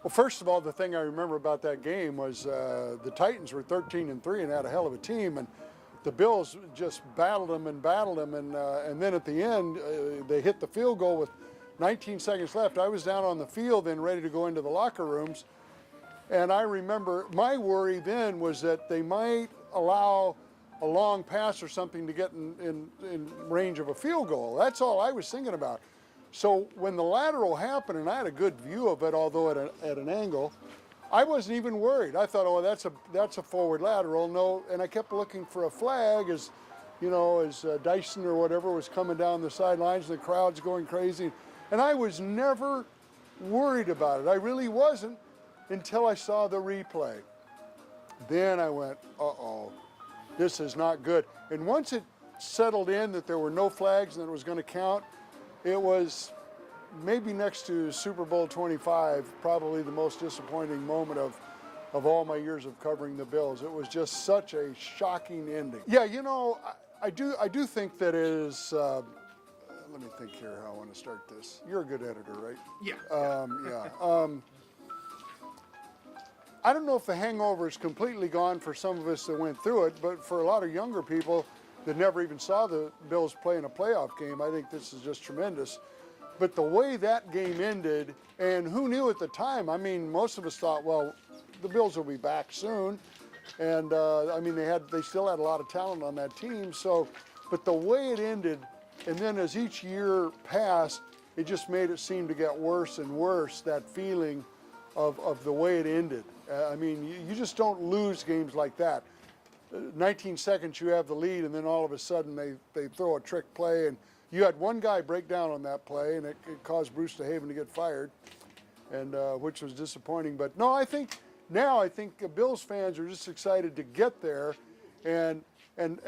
Well, first of all, the thing I remember about that game was the Titans were 13-3 and had a hell of a team, and the Bills just battled them, and then at the end they hit the field goal with 19 seconds left. I was down on the field then ready to go into the locker rooms, and I remember my worry then was that they might allow a long pass or something to get in range of a field goal. That's all I was thinking about. So when the lateral happened, and I had a good view of it, although at an angle, I wasn't even worried. I thought, oh, that's a forward lateral. No, and I kept looking for a flag as, you know, as Dyson or whatever was coming down the sidelines and the crowd's going crazy. And I was never worried about it. I really wasn't until I saw the replay. Then I went, uh-oh, this is not good. And once it settled in that there were no flags and that it was going to count, it was maybe next to Super Bowl 25, probably the most disappointing moment of all my years of covering the Bills. It was just such a shocking ending. Yeah, you know, I do think that it is, let me think here how I want to start this. You're a good editor, right? Yeah. I don't know if the hangover is completely gone for some of us that went through it, but for a lot of younger people that never even saw the Bills play in a playoff game, I think this is just tremendous. But the way that game ended, and who knew at the time? I mean, most of us thought, well, the Bills will be back soon, and I mean, they still had a lot of talent on that team. So, but the way it ended, and then as each year passed, it just made it seem to get worse and worse. That feeling of the way it ended. I mean, you just don't lose games like that. 19 seconds you have the lead, and then all of a sudden they throw a trick play, and you had one guy break down on that play, and it caused Bruce DeHaven to get fired, and which was disappointing. But no, I think Bills fans are just excited to get there, and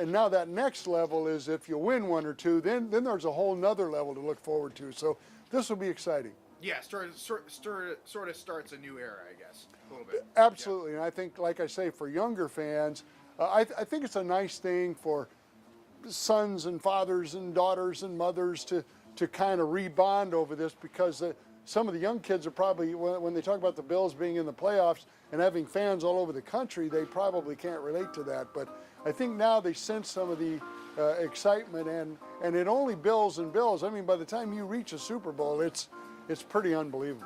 now that next level is if you win one or two, then there's a whole nother level to look forward to. So this will be exciting. Yeah, sort of starts a new era, I guess, a little bit. Absolutely, and I think, like I say, for younger fans, I think it's a nice thing for sons and fathers and daughters and mothers to kind of rebond over this, because some of the young kids are probably, when they talk about the Bills being in the playoffs and having fans all over the country, they probably can't relate to that. But I think now they sense some of the excitement, and it only builds and builds. I mean, by the time you reach a Super Bowl, it's pretty unbelievable.